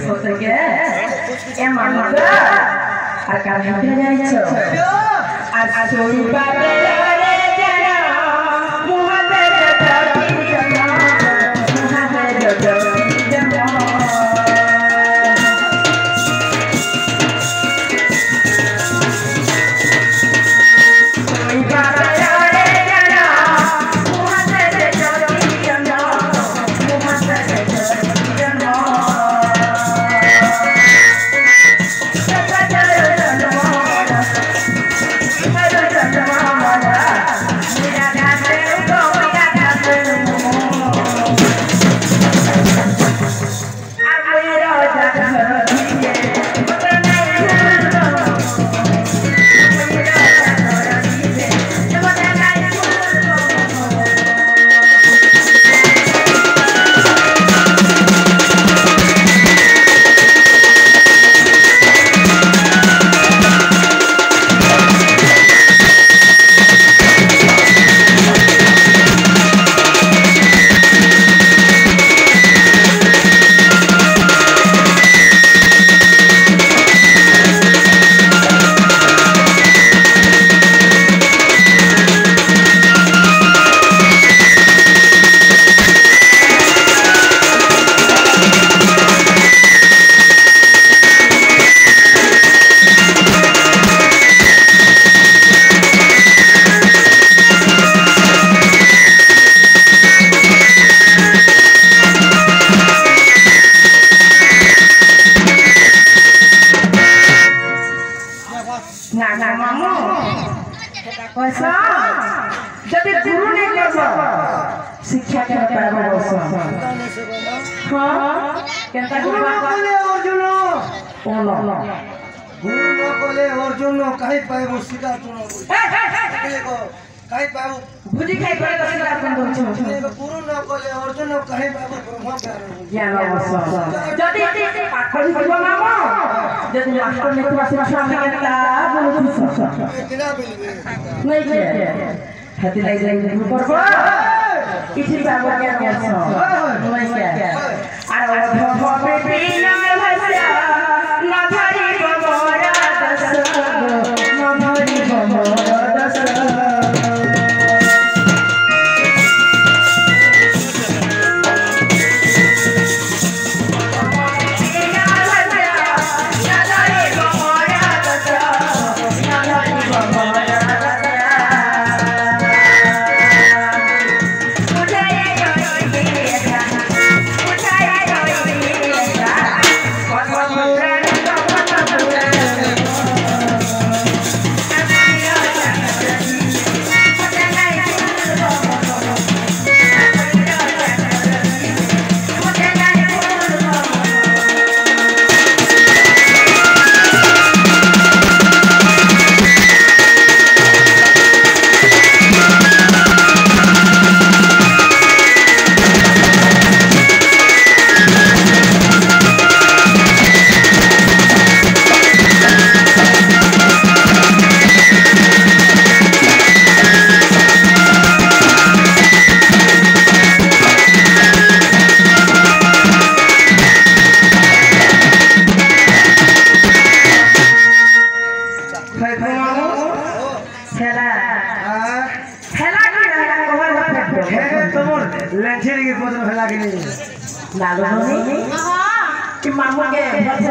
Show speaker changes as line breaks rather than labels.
সত্যি কে এ মামা আর কার সাথে যাইছো আর চুরি পাবে রে জানা মুহাতে জটি জানা মুহাতে জটি জানা ना मामू कैसा जब गुरु ने कहा शिक्षा के पाबो बस हां केता गुरु बोले अर्जुन ओनो गुरु न बोले अर्जुन काहे पाबो सीधा चुनो देखो काहे पाबो बुद्धि खाई पड़े तो सीधा चुनो गुरु न बोले अर्जुन काहे पाबो ब्रह्म ज्ञान बस जदी पाखड़ी हो मामू जदी मास्टर ने तुम शिक्षा में केता नहीं के हती लाई लाई करबो किछि बाबू के आछो नहीं के आरो भवे बिना भाषा न धरि बमरा दस न धरि बमरा दस लालो नहीं कि मामू के